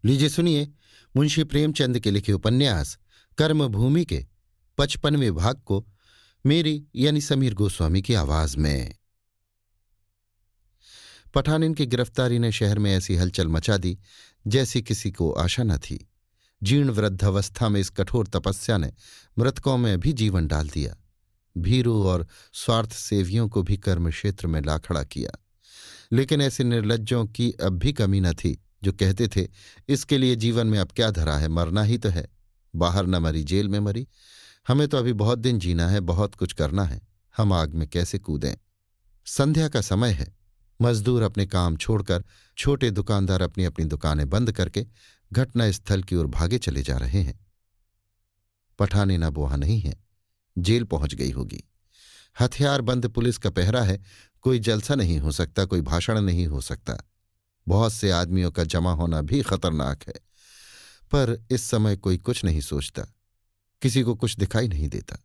लीजिए सुनिए मुंशी प्रेमचंद के लिखे उपन्यास कर्मभूमि के 55वें भाग को मेरी यानी समीर गोस्वामी की आवाज में। पठानिन की गिरफ्तारी ने शहर में ऐसी हलचल मचा दी जैसी किसी को आशा न थी। जीर्ण वृद्धावस्था में इस कठोर तपस्या ने मृतकों में भी जीवन डाल दिया। भीरू और स्वार्थ सेवियों को भी कर्म क्षेत्र में ला खड़ा किया। लेकिन ऐसे निर्लज्जों की अब भी कमी न थी जो कहते थे इसके लिए जीवन में अब क्या धरा है, मरना ही तो है। बाहर न मरी जेल में मरी, हमें तो अभी बहुत दिन जीना है, बहुत कुछ करना है, हम आग में कैसे कूदें। संध्या का समय है। मजदूर अपने काम छोड़कर, छोटे दुकानदार अपनी अपनी दुकानें बंद करके घटना स्थल की ओर भागे चले जा रहे हैं। पठानिन अब वहां नहीं है, जेल पहुंच गई होगी। हथियार बंद पुलिस का पहरा है, कोई जलसा नहीं हो सकता, कोई भाषण नहीं हो सकता। बहुत से आदमियों का जमा होना भी खतरनाक है। पर इस समय कोई कुछ नहीं सोचता, किसी को कुछ दिखाई नहीं देता।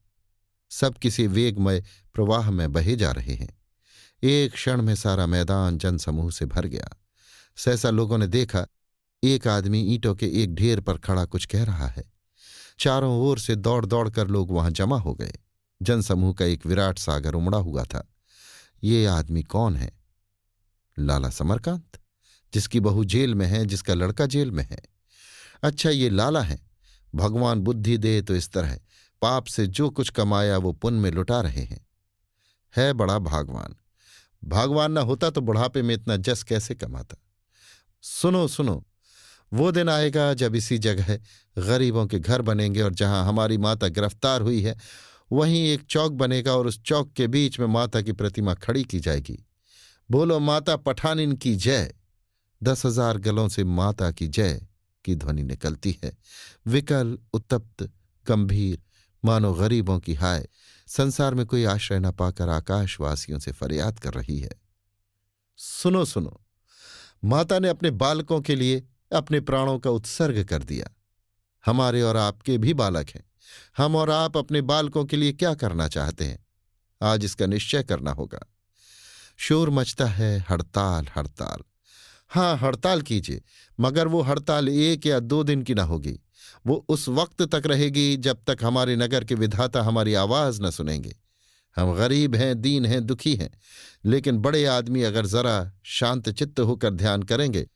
सब किसी वेगमय प्रवाह में बहे जा रहे हैं। एक क्षण में सारा मैदान जनसमूह से भर गया। सहसा लोगों ने देखा एक आदमी ईंटों के एक ढेर पर खड़ा कुछ कह रहा है। चारों ओर से दौड़ दौड़ कर लोग वहां जमा हो गए। जनसमूह का एक विराट सागर उमड़ा हुआ था। ये आदमी कौन है? लाला समरकांत, जिसकी बहू जेल में है, जिसका लड़का जेल में है। अच्छा, ये लाला है। भगवान बुद्धि दे तो इस तरह पाप से जो कुछ कमाया वो पुण्य में लुटा रहे हैं। है बड़ा भागवान। भागवान न होता तो बुढ़ापे में इतना जस कैसे कमाता। सुनो सुनो, वो दिन आएगा जब इसी जगह गरीबों के घर बनेंगे और जहां हमारी माता गिरफ्तार हुई है वहीं एक चौक बनेगा और उस चौक के बीच में माता की प्रतिमा खड़ी की जाएगी। बोलो माता पठानिन की जय। 10,000 गलों से माता की जय की ध्वनि निकलती है, विकल, उत्तप्त, गंभीर, मानो गरीबों की हाय संसार में कोई आश्रय न पाकर आकाशवासियों से फरियाद कर रही है। सुनो सुनो, माता ने अपने बालकों के लिए अपने प्राणों का उत्सर्ग कर दिया। हमारे और आपके भी बालक हैं। हम और आप अपने बालकों के लिए क्या करना चाहते हैं, आज इसका निश्चय करना होगा। शोर मचता है, हड़ताल हड़ताल। हाँ, हड़ताल कीजिए, मगर वो हड़ताल 1 या 2 दिन की ना होगी। वो उस वक्त तक रहेगी जब तक हमारे नगर के विधाता हमारी आवाज न सुनेंगे। हम गरीब हैं, दीन हैं, दुखी हैं, लेकिन बड़े आदमी अगर जरा शांत चित्त होकर ध्यान करेंगे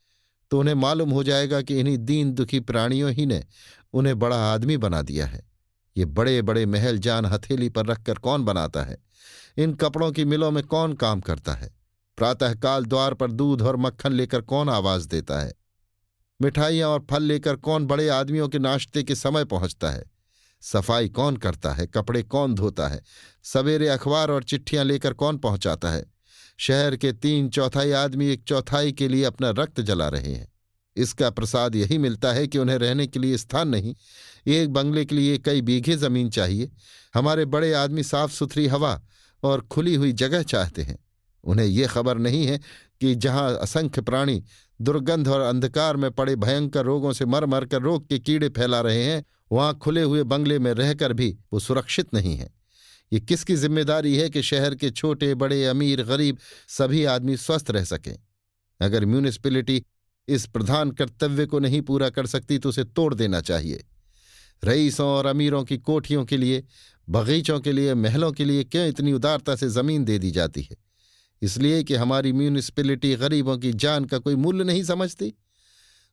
तो उन्हें मालूम हो जाएगा कि इन्हीं दीन दुखी प्राणियों ही ने उन्हें बड़ा आदमी बना दिया है। ये बड़े बड़े महल जान हथेली पर रखकर कौन बनाता है? इन कपड़ों की मिलों में कौन काम करता है? प्रातःकाल द्वार पर दूध और मक्खन लेकर कौन आवाज देता है? मिठाइयां और फल लेकर कौन बड़े आदमियों के नाश्ते के समय पहुंचता है? सफाई कौन करता है? कपड़े कौन धोता है? सवेरे अखबार और चिट्ठियां लेकर कौन पहुंचाता है? शहर के 3/4 आदमी 1/4 के लिए अपना रक्त जला रहे हैं। इसका प्रसाद यही मिलता है कि उन्हें रहने के लिए स्थान नहीं, एक बंगले के लिए कई बीघे जमीन चाहिए। हमारे बड़े आदमी साफ सुथरी हवा और खुली हुई जगह चाहते हैं। उन्हें यह खबर नहीं है कि जहां असंख्य प्राणी दुर्गंध और अंधकार में पड़े भयंकर रोगों से मर मर कर रोग के कीड़े फैला रहे हैं, वहां खुले हुए बंगले में रहकर भी वो सुरक्षित नहीं है। ये किसकी जिम्मेदारी है कि शहर के छोटे बड़े, अमीर गरीब सभी आदमी स्वस्थ रह सकें? अगर म्यूनिसिपैलिटी इस प्रधान कर्तव्य को नहीं पूरा कर सकती तो उसे तोड़ देना चाहिए। रईसों और अमीरों की कोठियों के लिए, बगीचों के लिए, महलों के लिए क्यों इतनी उदारता से जमीन दे दी जाती है? इसलिए कि हमारी म्यूनिसिपैलिटी गरीबों की जान का कोई मूल्य नहीं समझती।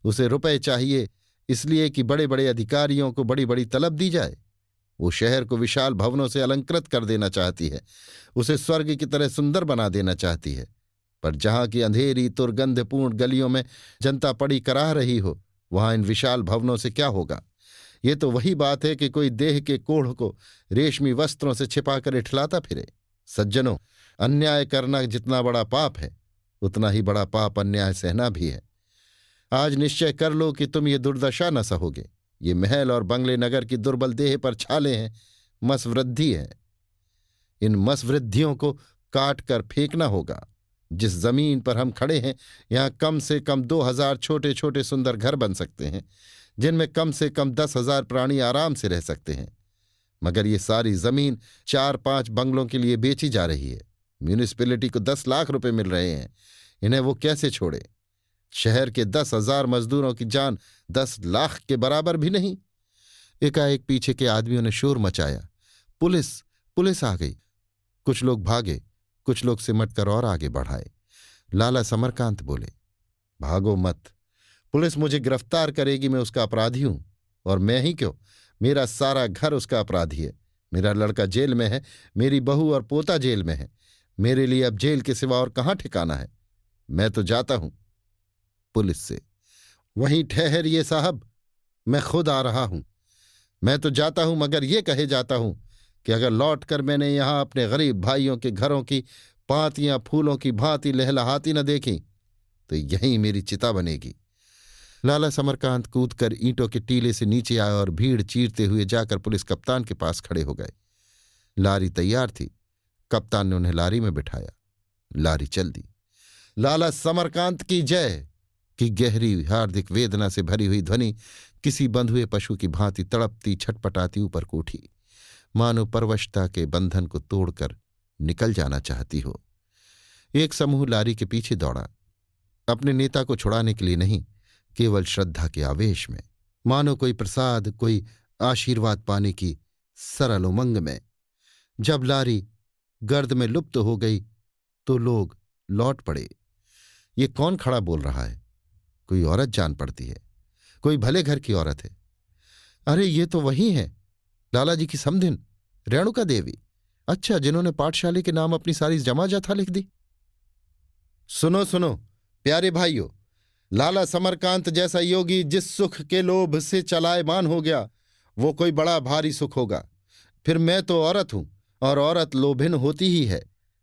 उसे रुपए चाहिए इसलिए कि बड़े बड़े अधिकारियों को बड़ी बड़ी तलब दी जाए। वो शहर को विशाल भवनों से अलंकृत कर देना चाहती है, उसे स्वर्ग की तरह सुंदर बना देना चाहती है। पर जहां की अंधेरी दुर्गंधपूर्ण गलियों में जनता पड़ी कराह रही हो, वहां इन विशाल भवनों से क्या होगा? ये तो वही बात है कि कोई देह के कोढ़ को रेशमी वस्त्रों से छिपाकर इठलाता फिरे। सज्जनों, अन्याय करना जितना बड़ा पाप है, उतना ही बड़ा पाप अन्याय सहना भी है। आज निश्चय कर लो कि तुम ये दुर्दशा न सहोगे। ये महल और बंगले नगर की दुर्बल देह पर छाले हैं, मसवृद्धि है। इन मसवृद्धियों को काट कर फेंकना होगा। जिस जमीन पर हम खड़े हैं, यहां कम से कम 2,000 छोटे छोटे सुंदर घर बन सकते हैं, जिनमें कम से कम 10,000 प्राणी आराम से रह सकते हैं। मगर ये सारी जमीन 4-5 बंगलों के लिए बेची जा रही है। म्यूनिसिपैलिटी को 10 लाख रुपए मिल रहे हैं, इन्हें वो कैसे छोड़े? शहर के 10,000 मजदूरों की जान 10 लाख के बराबर भी नहीं। एकाएक पीछे के आदमियों ने शोर मचाया, पुलिस, पुलिस आ गई। कुछ लोग भागे, कुछ लोग सिमट कर और आगे बढ़ाए। लाला समरकांत बोले, भागो मत, पुलिस मुझे गिरफ्तार करेगी, मैं उसका अपराधी हूं। और मैं ही क्यों, मेरा सारा घर उसका अपराधी है। मेरा लड़का जेल में है, मेरी बहू और पोता जेल में है। मेरे लिए अब जेल के सिवा और कहाँ ठिकाना है। मैं तो जाता हूं। पुलिस से, वहीं ठहरिए साहब, मैं खुद आ रहा हूं। मैं तो जाता हूं, मगर ये कहे जाता हूं कि अगर लौटकर मैंने यहां अपने गरीब भाइयों के घरों की पातियां फूलों की भांति लहलहाती न देखी तो यहीं मेरी चिता बनेगी। लाला समरकांत कूदकर ईंटों के टीले से नीचे आए और भीड़ चीरते हुए जाकर पुलिस कप्तान के पास खड़े हो गए। लारी तैयार थी। कप्तान ने उन्हें लारी में बिठाया। लारी चल दी। लाला समरकांत की जय की गहरी हार्दिक वेदना से भरी हुई ध्वनि किसी बंधुए पशु की भांति तड़पती छटपटाती ऊपर को उठी, मानो परवशता के बंधन को तोड़कर निकल जाना चाहती हो। एक समूह लारी के पीछे दौड़ा, अपने नेता को छुड़ाने के लिए नहीं, केवल श्रद्धा के आवेश में, मानो कोई प्रसाद, कोई आशीर्वाद पाने की सरल उमंग में। जब लारी गर्द में लुप्त हो गई तो लोग लौट पड़े। ये कौन खड़ा बोल रहा है? कोई औरत जान पड़ती है, कोई भले घर की औरत है। अरे ये तो वही है, लालाजी की समधिन रेणुका देवी। अच्छा, जिन्होंने पाठशाले के नाम अपनी सारी जमा जथा लिख दी। सुनो सुनो प्यारे भाइयों, लाला समरकांत जैसा योगी जिस सुख के लोभ से चलायमान हो गया वो कोई बड़ा भारी सुख होगा। फिर मैं तो औरत हूं और औरत लोभिन होती ही है।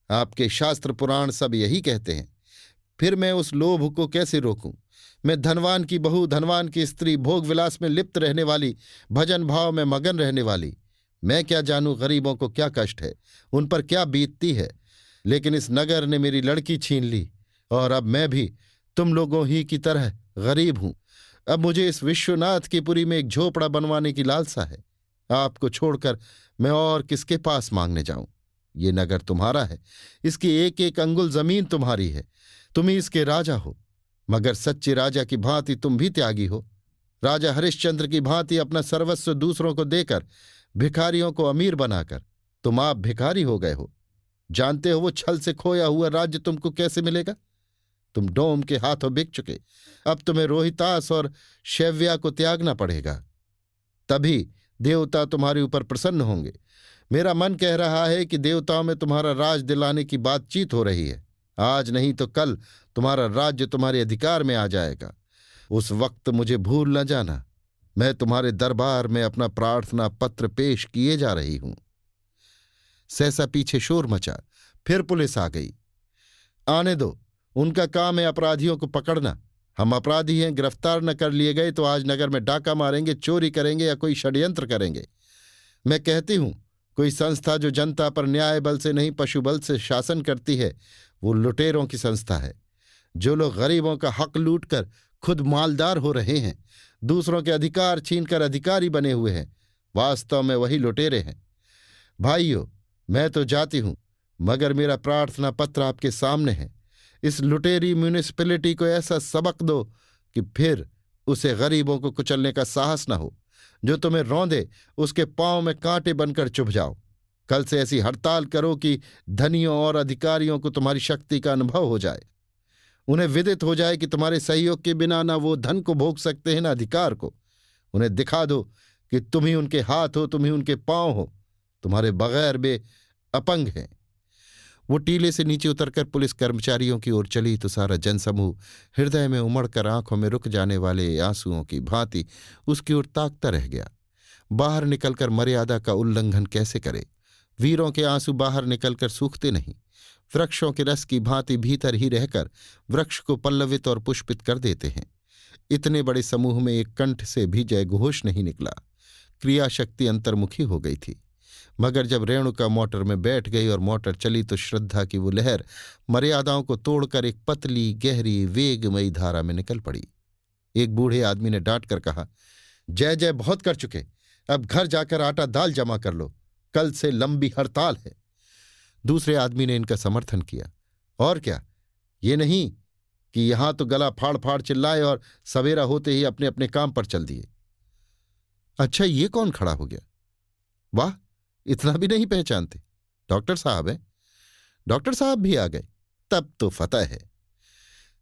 आपके शास्त्र पुराण सब यही कहते हैं। फिर मैं उस लोभ को कैसे रोकूं? मैं धनवान की बहू, धनवान की स्त्री, भोग विलास में लिप्त रहने वाली, भजन भाव में मगन रहने वाली। मैं क्या जानूं गरीबों को क्या कष्ट है, उन पर क्या बीतती है। लेकिन इस नगर ने मेरी लड़की छीन ली और अब मैं भी तुम लोगों ही की तरह गरीब हूं। अब मुझे इस विश्वनाथ की पुरी में एक झोपड़ा बनवाने की लालसा है। आपको छोड़कर मैं और किसके पास मांगने जाऊं? ये नगर तुम्हारा है, इसकी एक एक अंगुल जमीन तुम्हारी है, तुम ही इसके राजा हो। मगर सच्चे राजा की भांति तुम भी त्यागी हो। राजा हरिश्चंद्र की भांति अपना सर्वस्व दूसरों को देकर, भिखारियों को अमीर बनाकर तुम आप भिखारी हो गए हो। जानते हो वो छल से खोया हुआ राज्य तुमको कैसे मिलेगा? तुम डोम के हाथों बिक चुके। अब तुम्हें रोहितास और शैव्या को त्यागना पड़ेगा, तभी देवता तुम्हारे ऊपर प्रसन्न होंगे। मेरा मन कह रहा है कि देवताओं में तुम्हारा राज दिलाने की बातचीत हो रही है। आज नहीं तो कल तुम्हारा राज्य तुम्हारे अधिकार में आ जाएगा। उस वक्त मुझे भूल न जाना। मैं तुम्हारे दरबार में अपना प्रार्थना पत्र पेश किए जा रही हूं। सहसा पीछे शोर मचा। फिर पुलिस आ गई। आने दो, उनका काम है अपराधियों को पकड़ना। हम अपराधी हैं, गिरफ्तार न कर लिए गए तो आज नगर में डाका मारेंगे, चोरी करेंगे या कोई षड्यंत्र करेंगे। मैं कहती हूं, कोई संस्था जो जनता पर न्याय बल से नहीं पशु बल से शासन करती है वो लुटेरों की संस्था है। जो लोग गरीबों का हक लूटकर खुद मालदार हो रहे हैं, दूसरों के अधिकार छीनकर अधिकारी बने हुए हैं, वास्तव में वही लुटेरे हैं। भाइयों, मैं तो जाती हूं, मगर मेरा प्रार्थना पत्र आपके सामने है। इस लुटेरी म्यूनिसिपैलिटी को ऐसा सबक दो कि फिर उसे गरीबों को कुचलने का साहस न हो। जो तुम्हें रौंदे उसके पांव में कांटे बनकर चुभ जाओ। कल से ऐसी हड़ताल करो कि धनियों और अधिकारियों को तुम्हारी शक्ति का अनुभव हो जाए। उन्हें विदित हो जाए कि तुम्हारे सहयोग के बिना न वो धन को भोग सकते हैं न अधिकार को। उन्हें दिखा दो कि तुम ही उनके हाथ हो, तुम ही उनके पांव हो, तुम्हारे बगैर वे अपंग हैं। वो टीले से नीचे उतरकर पुलिस कर्मचारियों की ओर चली तो सारा जनसमूह हृदय में उमड़कर आंखों में रुक जाने वाले आंसुओं की भांति उसकी ओर ताकता रह गया। बाहर निकलकर मर्यादा का उल्लंघन कैसे करे? वीरों के आंसू बाहर निकलकर सूखते नहीं, वृक्षों के रस की भांति भीतर ही रहकर वृक्ष को पल्लवित और पुष्पित कर देते हैं। इतने बड़े समूह में एक कंठ से भी जयघोष नहीं निकला। क्रियाशक्ति अंतर्मुखी हो गई थी। मगर जब रेणुका मोटर में बैठ गई और मोटर चली तो श्रद्धा की वो लहर मर्यादाओं को तोड़कर एक पतली गहरी वेगमयी धारा में निकल पड़ी। एक बूढ़े आदमी ने डांट कर कहा, जय जय बहुत कर चुके, अब घर जाकर आटा दाल जमा कर लो, कल से लंबी हड़ताल है। दूसरे आदमी ने इनका समर्थन किया, और क्या, ये नहीं कि यहां तो गला फाड़ फाड़ चिल्लाए और सवेरा होते ही अपने अपने काम पर चल दिए। अच्छा, ये कौन खड़ा हो गया? वाह, इतना भी नहीं पहचानते? डॉक्टर साहब हैं। डॉक्टर साहब भी आ गए, तब तो फतह है।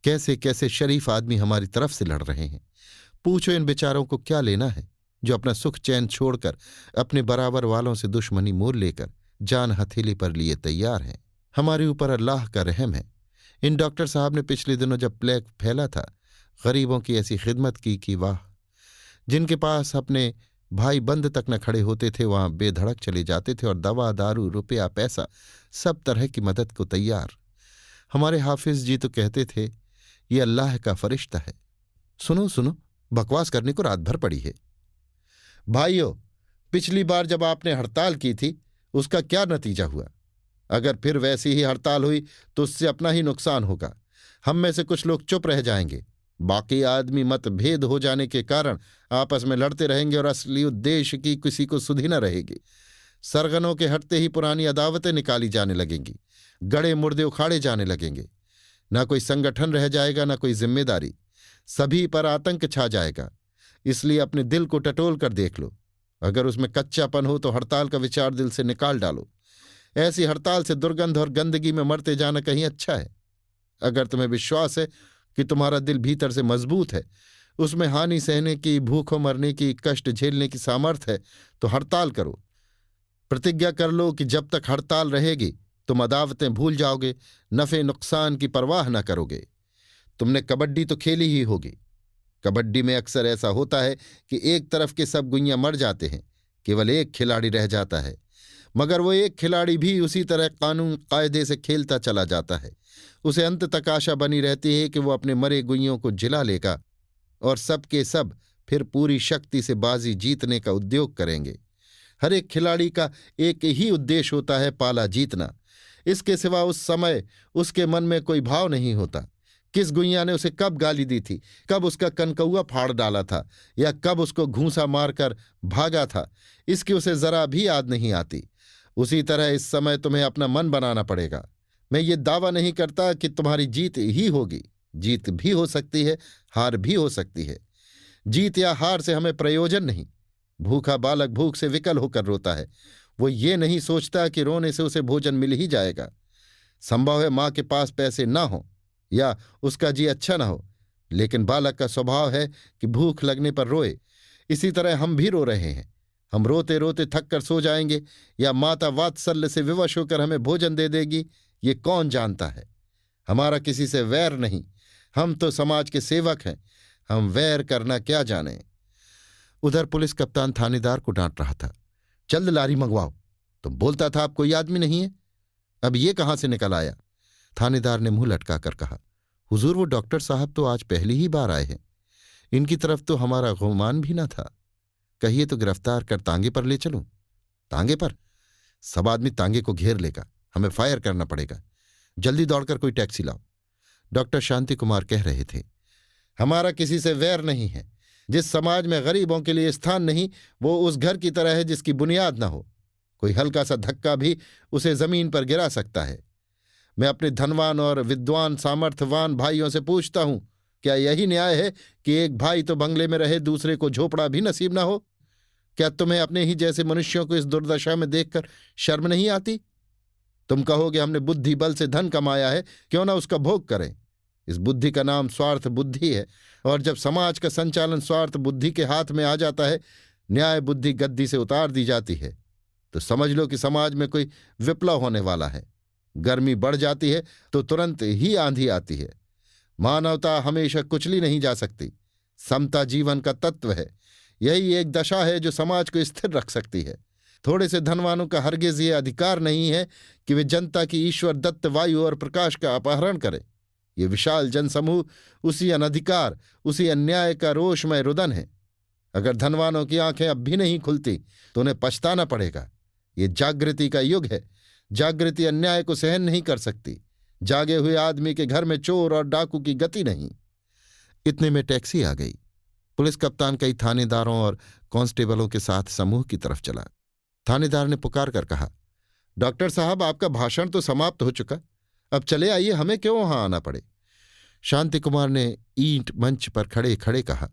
कैसे कैसे शरीफ आदमी हमारी तरफ से लड़ रहे हैं। पूछो इन बेचारों को क्या लेना है, जो अपना सुख चैन छोड़कर अपने बराबर वालों से दुश्मनी मोल लेकर जान हथेली पर लिए तैयार हैं। हमारे ऊपर अल्लाह का रहम है। इन डॉक्टर साहब ने पिछले दिनों जब प्लेग फैला था, गरीबों की ऐसी खिदमत की कि वाह। जिनके पास अपने भाई बंद तक न खड़े होते थे, वहां बेधड़क चले जाते थे और दवा दारू रुपया पैसा सब तरह की मदद को तैयार। हमारे हाफिज जी तो कहते थे, ये अल्लाह का फरिश्ता है। सुनो सुनो, बकवास करने को रात भर पड़ी है। भाइयों, पिछली बार जब आपने हड़ताल की थी, उसका क्या नतीजा हुआ? अगर फिर वैसी ही हड़ताल हुई तो उससे अपना ही नुकसान होगा। हम में से कुछ लोग चुप रह जाएंगे, बाकी आदमी मतभेद हो जाने के कारण आपस में लड़ते रहेंगे और असली उद्देश्य की किसी को सुधि न रहेगी। सरगनों के हटते ही पुरानी अदावतें निकाली जाने लगेंगी, गड़े मुर्दे उखाड़े जाने लगेंगे। न कोई संगठन रह जाएगा, न कोई जिम्मेदारी। सभी पर आतंक छा जाएगा। इसलिए अपने दिल को टटोल कर देख लो। अगर उसमें कच्चापन हो तो हड़ताल का विचार दिल से निकाल डालो। ऐसी हड़ताल से दुर्गंध और गंदगी में मरते जाना कहीं अच्छा है। अगर तुम्हें विश्वास है कि तुम्हारा दिल भीतर से मजबूत है, उसमें हानि सहने की, भूखों मरने की, कष्ट झेलने की सामर्थ्य है, तो हड़ताल करो। प्रतिज्ञा कर लो कि जब तक हड़ताल रहेगी तुम अदावतें भूल जाओगे, नफे नुकसान की परवाह न करोगे। तुमने कबड्डी तो खेली ही होगी। कबड्डी में अक्सर ऐसा होता है कि एक तरफ के सब गुइयां मर जाते हैं, केवल एक खिलाड़ी रह जाता है। मगर वो एक खिलाड़ी भी उसी तरह कानून कायदे से खेलता चला जाता है। उसे अंत तक आशा बनी रहती है कि वो अपने मरे गुइयों को जिला लेगा और सब के सब फिर पूरी शक्ति से बाजी जीतने का उद्योग करेंगे। हर एक खिलाड़ी का एक ही उद्देश्य होता है, पाला जीतना। इसके सिवा उस समय उसके मन में कोई भाव नहीं होता। किस गुइया ने उसे कब गाली दी थी, कब उसका कनकौआ फाड़ डाला था, या कब उसको घूंसा मारकर भागा था, इसकी उसे जरा भी याद नहीं आती। उसी तरह इस समय तुम्हें अपना मन बनाना पड़ेगा। मैं ये दावा नहीं करता कि तुम्हारी जीत ही होगी। जीत भी हो सकती है, हार भी हो सकती है। जीत या हार से हमें प्रयोजन नहीं। भूखा बालक भूख से विकल होकर रोता है। वो ये नहीं सोचता कि रोने से उसे भोजन मिल ही जाएगा। संभव है माँ के पास पैसे ना हो या उसका जी अच्छा ना हो, लेकिन बालक का स्वभाव है कि भूख लगने पर रोए। इसी तरह हम भी रो रहे हैं। हम रोते रोते थक कर सो जाएंगे या माता वात्सल्य से विवश होकर हमें भोजन दे देगी, ये कौन जानता है। हमारा किसी से वैर नहीं, हम तो समाज के सेवक हैं। हम वैर करना क्या जाने। उधर पुलिस कप्तान थानेदार को डांट रहा था, जल्द लारी मंगवाओ। तुम बोलता था आप कोई आदमी नहीं है, अब ये कहां से निकल आया? थानेदार ने मुंह लटकाकर कहा, हुजूर वो डॉक्टर साहब तो आज पहली ही बार आए हैं। इनकी तरफ तो हमारा गुमान भी न था। कहिए तो गिरफ्तार कर तांगे पर ले चलूं। तांगे पर? सब आदमी तांगे को घेर लेगा, हमें फायर करना पड़ेगा। जल्दी दौड़कर कोई टैक्सी लाओ। डॉक्टर शांति कुमार कह रहे थे, हमारा किसी से वैर नहीं है। जिस समाज में गरीबों के लिए स्थान नहीं, वो उस घर की तरह है जिसकी बुनियाद न हो। कोई हल्का सा धक्का भी उसे जमीन पर गिरा सकता है। मैं अपने धनवान और विद्वान सामर्थ्यवान भाइयों से पूछता हूं, क्या यही न्याय है कि एक भाई तो बंगले में रहे, दूसरे को झोपड़ा भी नसीब ना हो? क्या तुम्हें अपने ही जैसे मनुष्यों को इस दुर्दशा में देखकर शर्म नहीं आती? तुम कहोगे हमने बुद्धि बल से धन कमाया है, क्यों ना उसका भोग करें। इस बुद्धि का नाम स्वार्थ बुद्धि है, और जब समाज का संचालन स्वार्थ बुद्धि के हाथ में आ जाता है, न्याय बुद्धि गद्दी से उतार दी जाती है, तो समझ लो कि समाज में कोई विप्लव होने वाला है। गर्मी बढ़ जाती है तो तुरंत ही आंधी आती है। मानवता हमेशा कुचली नहीं जा सकती। समता जीवन का तत्व है। यही एक दशा है जो समाज को स्थिर रख सकती है। थोड़े से धनवानों का हरगिज ये अधिकार नहीं है कि वे जनता की ईश्वर दत्त वायु और प्रकाश का अपहरण करें। ये विशाल जनसमूह उसी अनधिकार, उसी अन्याय का रोषमय रुदन है। अगर धनवानों की आंखें अब भी नहीं खुलती तो उन्हें पछताना पड़ेगा। ये जागृति का युग है। जागृति अन्याय को सहन नहीं कर सकती। जागे हुए आदमी के घर में चोर और डाकू की गति नहीं। इतने में टैक्सी आ गई। पुलिस कप्तान कई थानेदारों और कांस्टेबलों के साथ समूह की तरफ चला। थानेदार ने पुकार कर कहा, डॉक्टर साहब, आपका भाषण तो समाप्त हो चुका, अब चले आइए, हमें क्यों वहां आना पड़े। शांति कुमार ने ईंट मंच पर खड़े खड़े कहा,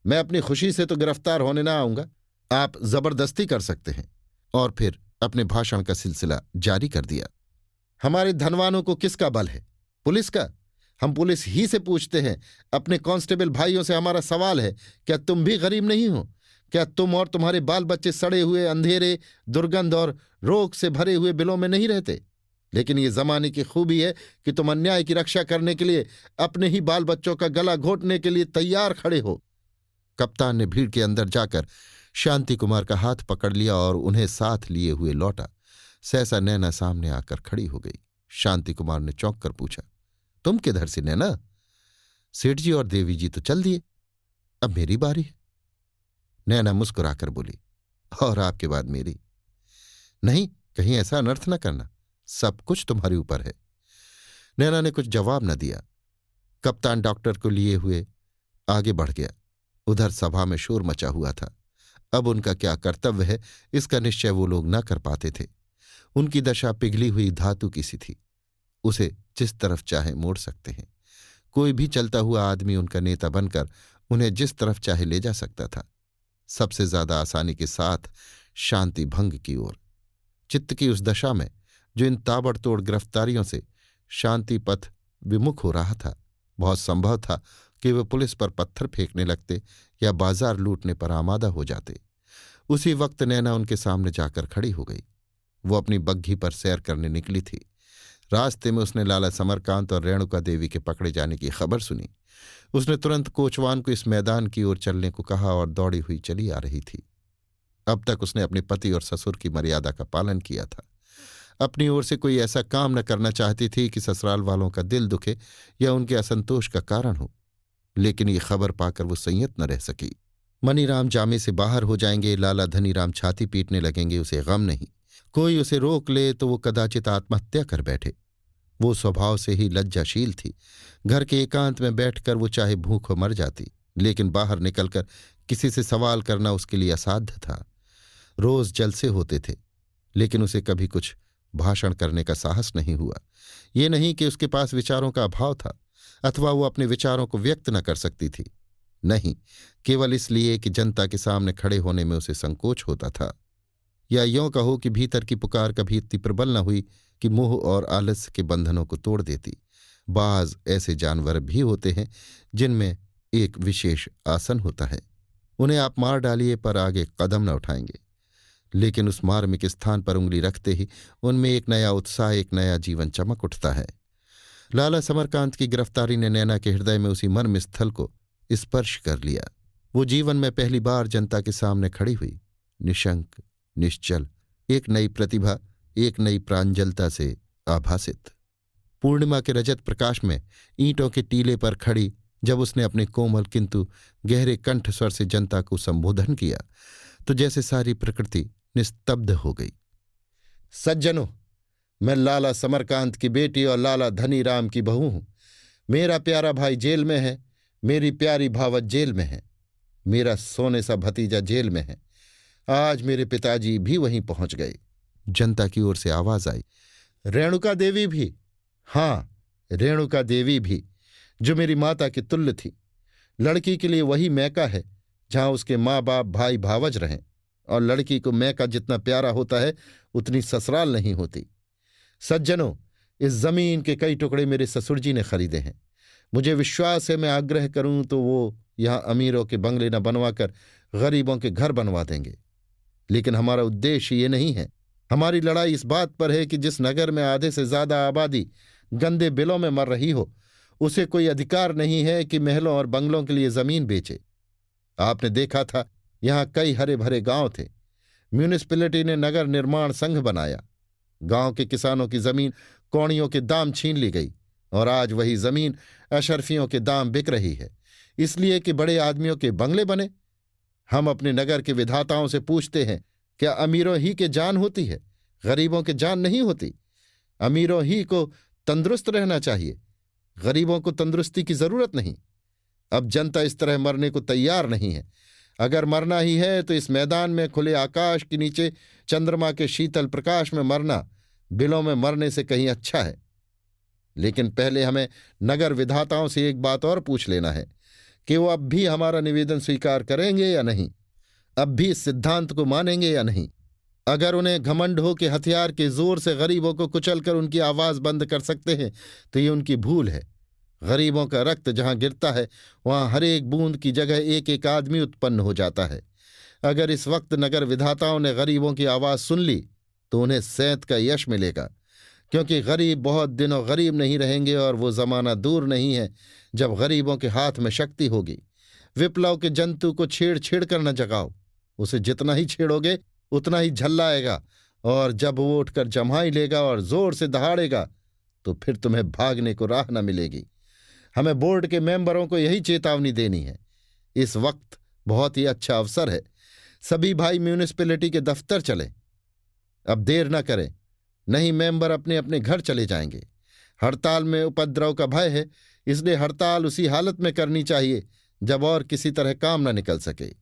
मैं अपनी खुशी से तो गिरफ्तार होने ना आऊंगा, आप जबरदस्ती कर सकते हैं। और फिर अपने भाषण का सिलसिला जारी कर दिया। हमारे धनवानों को किसका बल है? पुलिस का। हम पुलिस ही से पूछते हैं। अपने कांस्टेबल भाइयों से हमारा सवाल है, क्या तुम भी गरीब नहीं हो? क्या तुम और तुम्हारे बाल बच्चे सड़े हुए, अंधेरे, दुर्गंध और रोग से भरे हुए बिलों में नहीं रहते? लेकिन ये जमाने की खूबी है कि तुम अन्याय की रक्षा करने के लिए अपने ही बाल बच्चों का गला घोटने के लिए तैयार खड़े हो। कप्तान ने भीड़ के अंदर जाकर शांति कुमार का हाथ पकड़ लिया और उन्हें साथ लिए हुए लौटा। सहसा नैना सामने आकर खड़ी हो गई। शांति कुमार ने चौंक कर पूछा, तुम किधर से नैना? सेठ जी और देवी जी तो चल दिए, अब मेरी बारी है। नैना मुस्कुराकर बोली, और आपके बाद मेरी। नहीं, कहीं ऐसा अनर्थ न करना, सब कुछ तुम्हारे ऊपर है। नैना ने कुछ जवाब न दिया। कप्तान डॉक्टर को लिए हुए आगे बढ़ गया। उधर सभा में शोर मचा हुआ था। अब उनका क्या कर्तव्य है, इसका निश्चय वो लोग न कर पाते थे। उनकी दशा पिघली हुई धातु की सी थी। उसे जिस तरफ चाहे मोड़ सकते हैं। कोई भी चलता हुआ आदमी उनका नेता बनकर उन्हें जिस तरफ चाहे ले जा सकता था, सबसे ज्यादा आसानी के साथ शांति भंग की ओर। चित्त की उस दशा में जो इन ताबड़तोड़ गिरफ्तारियों से शांति पथ विमुख हो रहा था, बहुत संभव था कि वे पुलिस पर पत्थर फेंकने लगते या बाजार लूटने पर आमादा हो जाते। उसी वक्त नैना उनके सामने जाकर खड़ी हो गई। वो अपनी बग्घी पर सैर करने निकली थी। रास्ते में उसने लाला समरकांत और रेणुका देवी के पकड़े जाने की खबर सुनी। उसने तुरंत कोचवान को इस मैदान की ओर चलने को कहा और दौड़ी हुई चली आ रही थी। अब तक उसने अपने पति और ससुर की मर्यादा का पालन किया था। अपनी ओर से कोई ऐसा काम न करना चाहती थी कि ससुराल वालों का दिल दुखे या उनके असंतोष का कारण हो। लेकिन ये खबर पाकर वो संयत न रह सकी। मनीराम जामे से बाहर हो जाएंगे, लाला धनीराम छाती पीटने लगेंगे, उसे गम नहीं। कोई उसे रोक ले तो वो कदाचित आत्महत्या कर बैठे। वो स्वभाव से ही लज्जाशील थी। घर के एकांत में बैठकर वो चाहे भूखों मर जाती, लेकिन बाहर निकलकर किसी से सवाल करना उसके लिए असाध्य था। रोज जलसे होते थे, लेकिन उसे कभी कुछ भाषण करने का साहस नहीं हुआ। ये नहीं कि उसके पास विचारों का अभाव था अथवा वो अपने विचारों को व्यक्त न कर सकती थी। नहीं, केवल इसलिए कि जनता के सामने खड़े होने में उसे संकोच होता था। या यों कहो कि भीतर की पुकार कभी इतनी प्रबल न हुई कि मोह और आलस्य के बंधनों को तोड़ देती। बाज ऐसे जानवर भी होते हैं जिनमें एक विशेष आसन होता है। उन्हें आप मार डालिए पर आगे कदम न उठाएंगे, लेकिन उस मार्मिक स्थान पर उंगली रखते ही उनमें एक नया उत्साह, एक नया जीवन चमक उठता है। लाला समरकांत की गिरफ्तारी ने नैना के हृदय में उसी मर्म स्थल को स्पर्श कर लिया। वो जीवन में पहली बार जनता के सामने खड़ी हुई, निशंक, निश्चल, एक नई प्रतिभा, एक नई प्रांजलता से आभासित। पूर्णिमा के रजत प्रकाश में ईंटों के टीले पर खड़ी जब उसने अपने कोमल किंतु गहरे कंठ स्वर से जनता को संबोधन किया, तो जैसे सारी प्रकृति निस्तब्ध हो गई। सज्जनों, मैं लाला समरकांत की बेटी और लाला धनीराम की बहू हूं। मेरा प्यारा भाई जेल में है, मेरी प्यारी भावत जेल में है, मेरा सोने सा भतीजा जेल में है। आज मेरे पिताजी भी वहीं पहुंच गए। जनता की ओर से आवाज आई, रेणुका देवी भी? हां, रेणुका देवी भी, जो मेरी माता की तुल्य थी। लड़की के लिए वही मैका है जहां उसके माँ बाप भाई भावज रहें, और लड़की को मैका जितना प्यारा होता है उतनी ससुराल नहीं होती। सज्जनों, इस जमीन के कई टुकड़े मेरे ससुर जी ने खरीदे हैं। मुझे विश्वास है मैं आग्रह करूं तो वो यहां अमीरों के बंगले न बनवाकर गरीबों के घर बनवा देंगे। लेकिन हमारा उद्देश्य ये नहीं है। हमारी लड़ाई इस बात पर है कि जिस नगर में आधे से ज्यादा आबादी गंदे बिलों में मर रही हो, उसे कोई अधिकार नहीं है कि महलों और बंगलों के लिए जमीन बेचे। आपने देखा था, यहां कई हरे भरे गांव थे। म्यूनिसिपैलिटी ने नगर निर्माण संघ बनाया। गांव के किसानों की जमीन कौड़ियों के दाम छीन ली गई, और आज वही जमीन अशरफियों के दाम बिक रही है, इसलिए कि बड़े आदमियों के बंगले बने। हम अपने नगर के विधाताओं से पूछते हैं, क्या अमीरों ही के जान होती है, गरीबों के जान नहीं होती? अमीरों ही को तंदुरुस्त रहना चाहिए, गरीबों को तंदुरुस्ती की जरूरत नहीं। अब जनता इस तरह मरने को तैयार नहीं है। अगर मरना ही है तो इस मैदान में खुले आकाश के नीचे चंद्रमा के शीतल प्रकाश में मरना बिलों में मरने से कहीं अच्छा है। लेकिन पहले हमें नगर विधाताओं से एक बात और पूछ लेना है कि वो अब भी हमारा निवेदन स्वीकार करेंगे या नहीं, अब भी इस सिद्धांत को मानेंगे या नहीं। अगर उन्हें घमंड हो कि हथियार के जोर से गरीबों को कुचलकर उनकी आवाज बंद कर सकते हैं तो ये उनकी भूल है। गरीबों का रक्त जहां गिरता है वहां हर एक बूंद की जगह एक एक आदमी उत्पन्न हो जाता है। अगर इस वक्त नगर विधाताओं ने गरीबों की आवाज सुन ली तो उन्हें सैंत का यश मिलेगा, क्योंकि गरीब बहुत दिनों गरीब नहीं रहेंगे और वो जमाना दूर नहीं है जब गरीबों के हाथ में शक्ति होगी। विप्लव के जंतु को छेड़ छेड़ कर न जगाओ, उसे जितना ही छेड़ोगे उतना ही झल्लाएगा, और जब वो उठकर जम्हाई लेगा और जोर से दहाड़ेगा तो फिर तुम्हें भागने को राह न मिलेगी। हमें बोर्ड के मेंबरों को यही चेतावनी देनी है। इस वक्त बहुत ही अच्छा अवसर है, सभी भाई म्यूनिसिपैलिटी के दफ्तर चलें। अब देर न करें, नहीं मेंबर अपने अपने घर चले जाएंगे। हड़ताल में उपद्रव का भय है, इसलिए हड़ताल उसी हालत में करनी चाहिए जब और किसी तरह काम न निकल सके।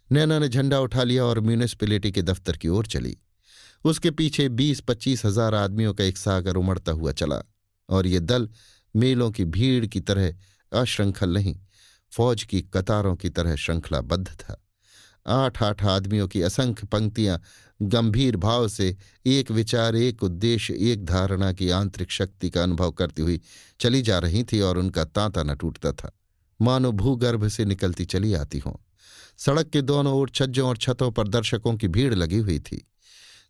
नैना ने झंडा उठा लिया और म्यूनिसिपैलिटी के दफ्तर की ओर चली। उसके पीछे 20-25 हजार आदमियों का एक सागर उमड़ता हुआ चला, और ये दल मेलों की भीड़ की तरह अश्रृंखल नहीं, फौज की कतारों की तरह श्रृंखलाबद्ध था। 8-8 आदमियों की असंख्य पंक्तियां गंभीर भाव से एक विचार, एक उद्देश्य, एक धारणा की आंतरिक शक्ति का अनुभव करती हुई चली जा रही थी, और उनका तांता न टूटता था, मानो भूगर्भ से निकलती चली आती हों। सड़क के दोनों ओर छज्जों और छतों पर दर्शकों की भीड़ लगी हुई थी।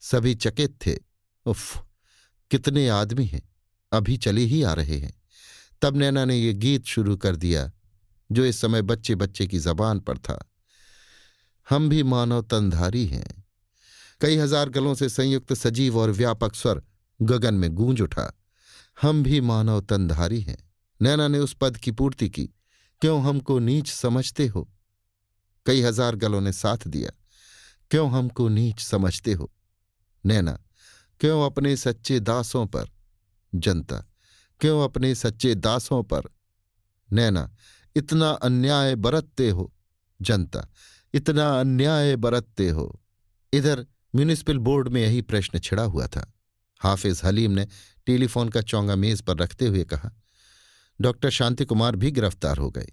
सभी चकित थे। उफ, कितने आदमी हैं, अभी चले ही आ रहे हैं। तब नैना ने ये गीत शुरू कर दिया जो इस समय बच्चे बच्चे की जबान पर था। हम भी मानव तनधारी हैं। कई हजार गलों से संयुक्त सजीव और व्यापक स्वर गगन में गूंज उठा। हम भी मानव तनधारी हैं। नैना ने उस पद की पूर्ति की, क्यों हमको नीच समझते हो। कई हजार गलों ने साथ दिया, क्यों हमको नीच समझते हो। नैना, क्यों अपने सच्चे दासों पर। जनता, क्यों अपने सच्चे दासों पर। नैना, इतना अन्याय बरतते हो। जनता, इतना अन्याय बरतते हो। इधर म्यूनिसिपल बोर्ड में यही प्रश्न छिड़ा हुआ था। हाफिज हलीम ने टेलीफोन का चौंगा मेज पर रखते हुए कहा, डॉक्टर शांति कुमार भी गिरफ्तार हो गए।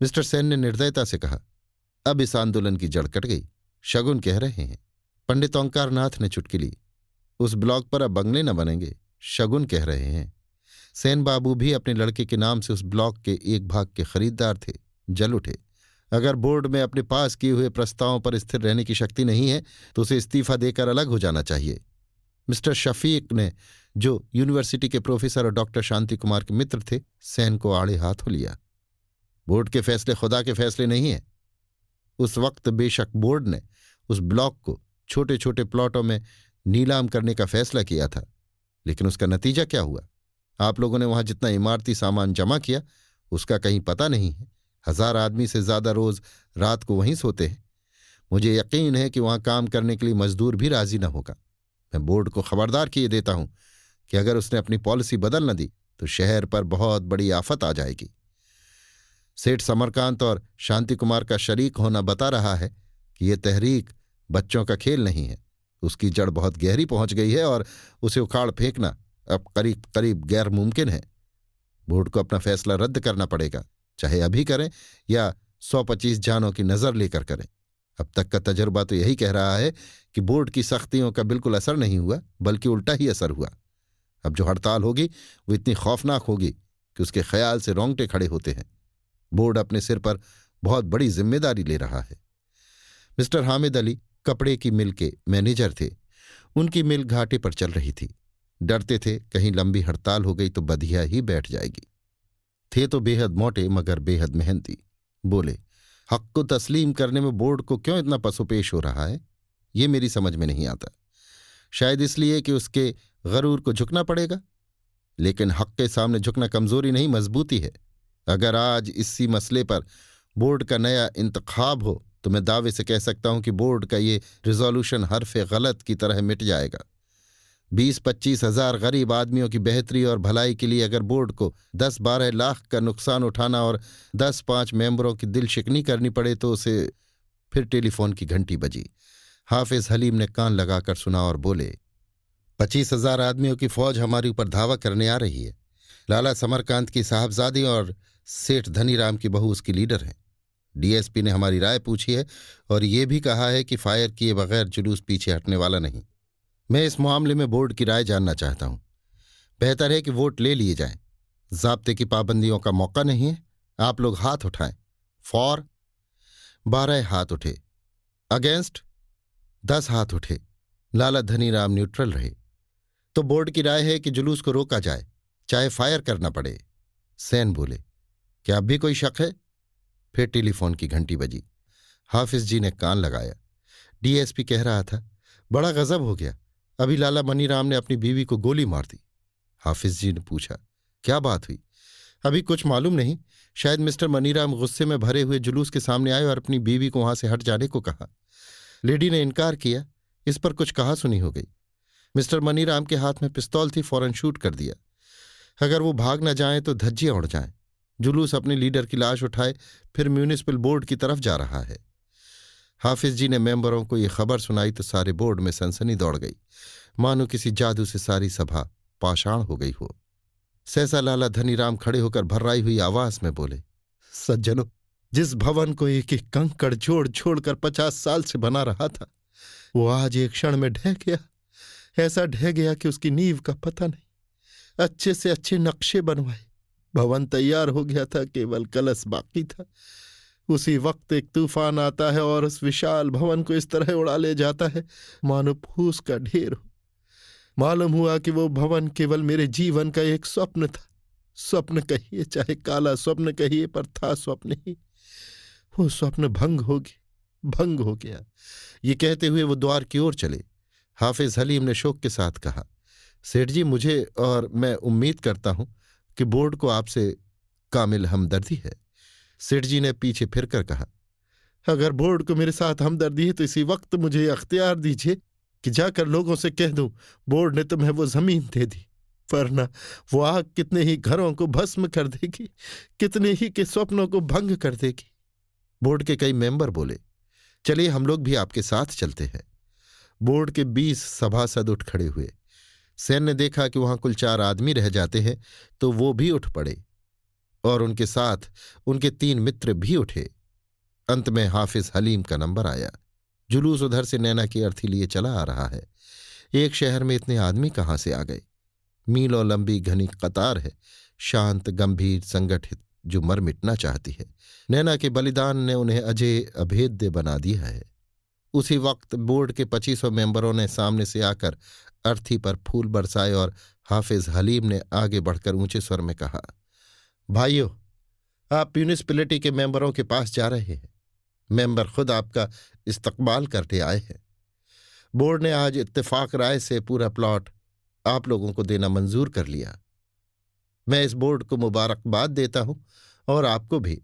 मिस्टर सेन ने निर्दयता से कहा, अब इस आंदोलन की जड़ कट गई। शगुन कह रहे हैं। पंडित ओंकार नाथ ने चुटकी ली, उस ब्लॉक पर अब बंगले न बनेंगे, शगुन कह रहे हैं। सेन बाबू भी अपने लड़के के नाम से उस ब्लॉक के एक भाग के खरीदार थे। जल उठे। अगर बोर्ड में अपने पास किए हुए प्रस्तावों पर स्थिर रहने की शक्ति नहीं है तो उसे इस्तीफा देकर अलग हो जाना चाहिए। मिस्टर शफीक ने, जो यूनिवर्सिटी के प्रोफेसर और डॉक्टर शांति कुमार के मित्र थे, सेन को आड़े हाथों लिया। बोर्ड के फैसले खुदा के फैसले नहीं हैं। उस वक्त बेशक बोर्ड ने उस ब्लॉक को छोटे छोटे प्लॉटों में नीलाम करने का फैसला किया था, लेकिन उसका नतीजा क्या हुआ? आप लोगों ने वहां जितना इमारती सामान जमा किया उसका कहीं पता नहीं है। 1000 आदमी से ज्यादा रोज रात को वहीं सोते हैं। मुझे यकीन है कि वहां काम करने के लिए मजदूर भी राजी न होगा। मैं बोर्ड को खबरदार किए देता हूं कि अगर उसने अपनी पॉलिसी बदल न दी तो शहर पर बहुत बड़ी आफत आ जाएगी। सेठ समरकांत और शांति कुमार का शरीक होना बता रहा है कि यह तहरीक बच्चों का खेल नहीं है। उसकी जड़ बहुत गहरी पहुंच गई है और उसे उखाड़ फेंकना अब करीब करीब गैर मुमकिन है। बोर्ड को अपना फैसला रद्द करना पड़ेगा, चाहे अभी करें या 125 जानों की नजर लेकर करें। अब तक का तजुर्बा तो यही कह रहा है कि बोर्ड की सख्तियों का बिल्कुल असर नहीं हुआ, बल्कि उल्टा ही असर हुआ। अब जो हड़ताल होगी वो इतनी खौफनाक होगी कि उसके ख्याल से रोंगटे खड़े होते हैं। बोर्ड अपने सिर पर बहुत बड़ी जिम्मेदारी ले रहा है। मिस्टर हामिद अली कपड़े की मिल के मैनेजर थे। उनकी मिल घाटे पर चल रही थी। डरते थे कहीं लंबी हड़ताल हो गई तो बधिया ही बैठ जाएगी। थे तो बेहद मोटे मगर बेहद मेहनती। बोले, हक को तस्लीम करने में बोर्ड को क्यों इतना पसोपेश हो रहा है, ये मेरी समझ में नहीं आता। शायद इसलिए कि उसके गरूर को झुकना पड़ेगा, लेकिन हक के सामने झुकना कमजोरी नहीं, मजबूती है। अगर आज इसी मसले पर बोर्ड का नया इंतखाब हो तो मैं दावे से कह सकता हूं कि बोर्ड का ये रिजोल्यूशन हरफे गलत की तरह मिट जाएगा। 20-25 हजार गरीब आदमियों की बेहतरी और भलाई के लिए अगर बोर्ड को 10-12 लाख का नुकसान उठाना और 10-5 मेंबरों की दिल शिकनी करनी पड़े तो उसे। फिर टेलीफोन की घंटी बजी। हाफिज हलीम ने कान लगाकर सुना और बोले, 25,000 आदमियों की फौज हमारे ऊपर धावा करने आ रही है। लाला समरकांत की साहबजादी और सेठ धनीराम की बहू उसकी लीडर हैं। डीएसपी ने हमारी राय पूछी है और ये भी कहा है कि फायर किए बगैर जुलूस पीछे हटने वाला नहीं। मैं इस मामले में बोर्ड की राय जानना चाहता हूं। बेहतर है कि वोट ले लिए जाएं। ज़ाब्ते की पाबंदियों का मौका नहीं है। आप लोग हाथ उठाएं। फॉर 12 हाथ उठे। अगेंस्ट 10 हाथ उठे। लाला धनीराम न्यूट्रल रहे। तो बोर्ड की राय है कि जुलूस को रोका जाए, चाहे फायर करना पड़े। सेन बोले, क्या अब भी कोई शक है? फिर टेलीफोन की घंटी बजी। हाफिज जी ने कान लगाया। डीएसपी कह रहा था, बड़ा गजब हो गया, अभी लाला मनीराम ने अपनी बीवी को गोली मार दी। हाफिज जी ने पूछा, क्या बात हुई? अभी कुछ मालूम नहीं। शायद मिस्टर मनीराम गुस्से में भरे हुए जुलूस के सामने आए और अपनी बीवी को वहां से हट जाने को कहा। लेडी ने इनकार किया। इस पर कुछ कहा सुनी हो गई। मिस्टर मनीराम के हाथ में पिस्तौल थी, फौरन शूट कर दिया। अगर वो भाग न जाएं तो धज्जियां उड़ जाएं। जुलूस अपने लीडर की लाश उठाए फिर म्यूनिसिपल बोर्ड की तरफ जा रहा है। हाफिज जी ने मेंबरों को ये खबर सुनाई तो सारे बोर्ड में सनसनी दौड़ गई, मानो किसी जादू से सारी सभा पाषाण हो गई हो। सहसा लाला धनीराम खड़े होकर भर्राई हुई आवाज में बोले, सज्जनों, जिस भवन को एक एक कंकड़ जोड़ छोड़कर 50 साल से बना रहा था, वो आज एक क्षण में ढह गया। ऐसा ढह गया कि उसकी नींव का पता नहीं। अच्छे से अच्छे नक्शे बनवाए, भवन तैयार हो गया था, केवल कलश बाकी था। उसी वक्त एक तूफान आता है और उस विशाल भवन को इस तरह उड़ा ले जाता है मानो फूस का ढेर हो। मालूम हुआ कि वो भवन केवल मेरे जीवन का एक स्वप्न था। स्वप्न कहिए चाहे काला स्वप्न कहिए, पर था स्वप्न ही। वो स्वप्न भंग हो गया। ये कहते हुए वो द्वार की ओर चले। हाफिज हलीम ने शोक के साथ कहा, सेठ जी, मुझे और मैं उम्मीद करता हूं कि बोर्ड को आपसे कामिल हमदर्दी है। सेठ जी ने पीछे फिरकर कहा, अगर बोर्ड को मेरे साथ हमदर्दी है तो इसी वक्त मुझे अख्तियार दीजिए कि जाकर लोगों से कह दूं, बोर्ड ने तुम्हें वो जमीन दे दी, वरना वो आग कितने ही घरों को भस्म कर देगी, कितने ही के स्वप्नों को भंग कर देगी। बोर्ड के कई मेंबर बोले, चलिए हम लोग भी आपके साथ चलते हैं। बोर्ड के 20 सभासद उठ खड़े हुए। सेन ने देखा कि वहां कुल 4 आदमी रह जाते हैं तो वो भी उठ पड़े और उनके साथ उनके 3 मित्र भी उठे। अंत में हाफिज हलीम का नंबर आया। जुलूस उधर से नैना की अर्थी लिए चला आ रहा है। एक शहर में इतने आदमी कहाँ से आ गए? मीलों लंबी घनी कतार है, शांत गंभीर संगठित, जो मर मिटना चाहती है। नैना के बलिदान ने उन्हें अजय अभेद्य बना दिया है। उसी वक्त बोर्ड के 25 मेंबरों ने सामने से आकर अर्थी पर फूल बरसाए और हाफिज हलीम ने आगे बढ़कर ऊंचे स्वर में कहा, भाइयों, आप म्यूनिसिपैलिटी के मेंबरों के पास जा रहे हैं। मेंबर खुद आपका इस्तकबाल करके आए हैं। बोर्ड ने आज इत्तेफाक राय से पूरा प्लॉट आप लोगों को देना मंजूर कर लिया। मैं इस बोर्ड को मुबारकबाद देता हूं और आपको भी।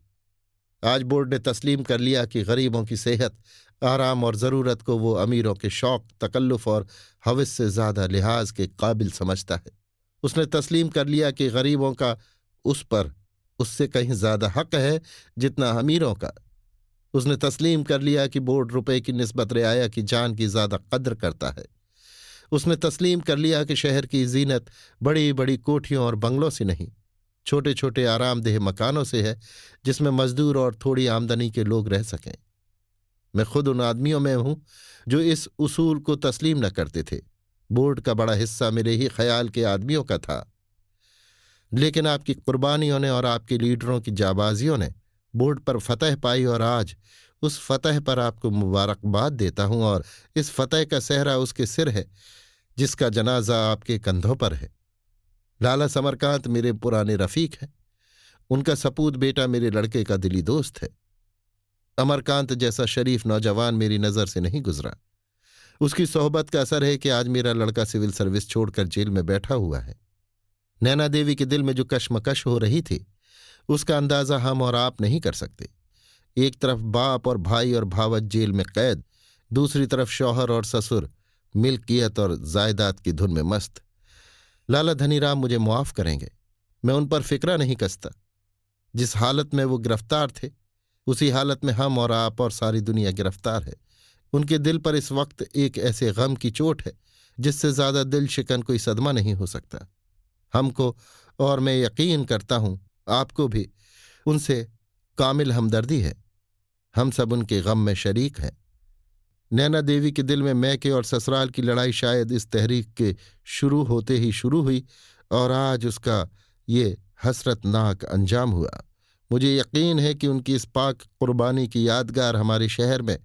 आज बोर्ड ने तस्लीम कर लिया कि गरीबों की सेहत, आराम और ज़रूरत को वो अमीरों के शौक, तकल्लुफ़ और हवस से ज़्यादा लिहाज के काबिल समझता है। उसने तस्लीम कर लिया कि गरीबों का उस पर उससे कहीं ज़्यादा हक है जितना अमीरों का। उसने तस्लीम कर लिया कि बोर्ड रुपए की निस्बत रियाया की जान की ज़्यादा कद्र करता है। उसने तस्लीम कर लिया कि शहर की जीनत बड़ी बड़ी कोठियों और बंगलों से नहीं, छोटे छोटे आरामदेह मकानों से है, जिसमें मजदूर और थोड़ी आमदनी के लोग रह सकें। मैं खुद उन आदमियों में हूं जो इस उसूल को तस्लीम न करते थे। बोर्ड का बड़ा हिस्सा मेरे ही ख्याल के आदमियों का था, लेकिन आपकी कुर्बानियों ने और आपके लीडरों की जाबाजियों ने बोर्ड पर फतह पाई और आज उस फतह पर आपको मुबारकबाद देता हूं और इस फतह का सेहरा उसके सिर है जिसका जनाजा आपके कंधों पर है। लाला समरकांत मेरे पुराने रफीक हैं। उनका सपूत बेटा मेरे लड़के का दिली दोस्त है। अमरकांत जैसा शरीफ नौजवान मेरी नज़र से नहीं गुजरा। उसकी सोहबत का असर है कि आज मेरा लड़का सिविल सर्विस छोड़कर जेल में बैठा हुआ है। नैना देवी के दिल में जो कशमकश हो रही थी, उसका अंदाजा हम और आप नहीं कर सकते। एक तरफ बाप और भाई और भावत जेल में कैद, दूसरी तरफ शौहर और ससुर मिल्कियत और जायदाद की धुन में मस्त। लाला धनीराम मुझे मुआफ करेंगे, मैं उन पर फिक्रा नहीं कसता। जिस हालत में वो गिरफ्तार थे, उसी हालत में हम और आप और सारी दुनिया गिरफ्तार है। उनके दिल पर इस वक्त एक ऐसे गम की चोट है जिससे ज्यादा दिल शिकन कोई सदमा नहीं हो सकता। हमको, और मैं यकीन करता हूं आपको भी, उनसे कामिल हमदर्दी है। हम सब उनके गम में शरीक हैं। नैना देवी के दिल में मैके और ससुराल की लड़ाई शायद इस तहरीक के शुरू होते ही शुरू हुई और आज उसका ये हसरतनाक अंजाम हुआ। मुझे यकीन है कि उनकी इस पाक कुर्बानी की यादगार हमारे शहर में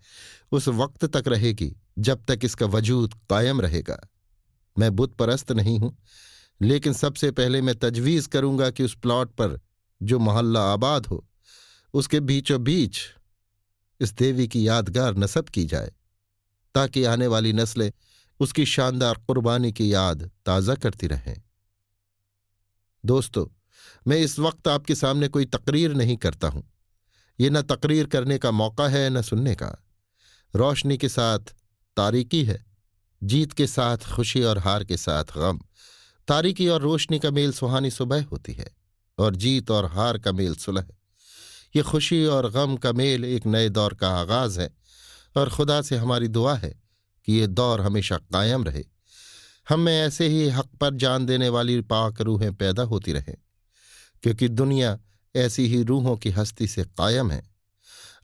उस वक्त तक रहेगी जब तक इसका वजूद कायम रहेगा। मैं बुत परस्त नहीं हूं, लेकिन सबसे पहले मैं तजवीज़ करूंगा कि उस प्लॉट पर जो मोहल्ला आबाद हो, उसके बीचों बीच इस देवी की यादगार नस्ब की जाए, ताकि आने वाली नस्लें उसकी शानदार कुर्बानी की याद ताज़ा करती रहें। दोस्तों, मैं इस वक्त आपके सामने कोई तकरीर नहीं करता हूं। ये न तकरीर करने का मौका है न सुनने का। रोशनी के साथ तारीकी है, जीत के साथ खुशी और हार के साथ गम। तारीकी और रोशनी का मेल सुहानी सुबह होती है और जीत और हार का मेल सुलह। ये खुशी और गम का मेल एक नए दौर का आगाज है और खुदा से हमारी दुआ है कि ये दौर हमेशा कायम रहे। हम में ऐसे ही हक पर जान देने वाली पाक रूहें पैदा होती रहें, क्योंकि दुनिया ऐसी ही रूहों की हस्ती से कायम है।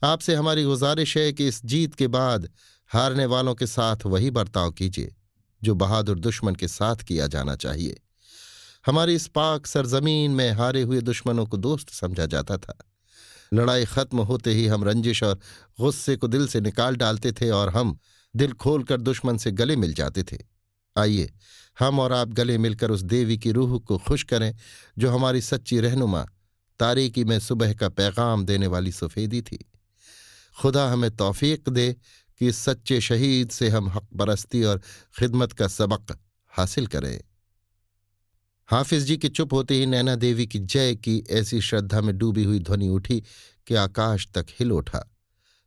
आपसे हमारी गुजारिश है कि इस जीत के बाद हारने वालों के साथ वही बर्ताव कीजिए जो बहादुर दुश्मन के साथ किया जाना चाहिए। हमारी इस पाक सरजमीन में हारे हुए दुश्मनों को दोस्त समझा जाता था। लड़ाई खत्म होते ही हम रंजिश और गुस्से को दिल से निकाल डालते थे और हम दिल खोलकर दुश्मन से गले मिल जाते थे। आइए हम और आप गले मिलकर उस देवी की रूह को खुश करें जो हमारी सच्ची रहनुमा, तारीकी में सुबह का पैगाम देने वाली सफ़ेदी थी। खुदा हमें तौफीक दे कि इस सच्चे शहीद से हम हक परस्ती और खिदमत का सबक हासिल करें। हाफिज जी के चुप होते ही नैना देवी की जय की ऐसी श्रद्धा में डूबी हुई ध्वनि उठी कि आकाश तक हिल उठा।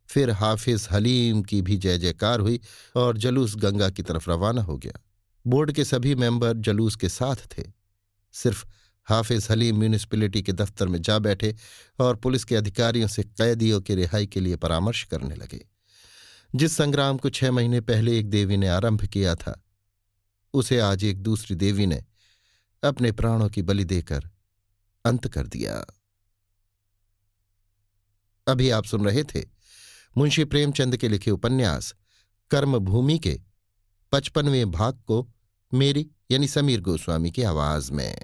फिर हाफिज हलीम की भी जय जयकार हुई और जलूस गंगा की तरफ रवाना हो गया। बोर्ड के सभी मेंबर जलूस के साथ थे। सिर्फ हाफिज हलीम म्यूनिसिपैलिटी के दफ्तर में जा बैठे और पुलिस के अधिकारियों से कैदियों की रिहाई के लिए परामर्श करने लगे। जिस संग्राम को 6 महीने पहले एक देवी ने आरंभ किया था, उसे आज एक दूसरी देवी ने अपने प्राणों की बलि देकर अंत कर दिया। अभी आप सुन रहे थे मुंशी प्रेमचंद के लिखे उपन्यास कर्मभूमि के 55वें भाग को मेरी यानी समीर गोस्वामी की आवाज में।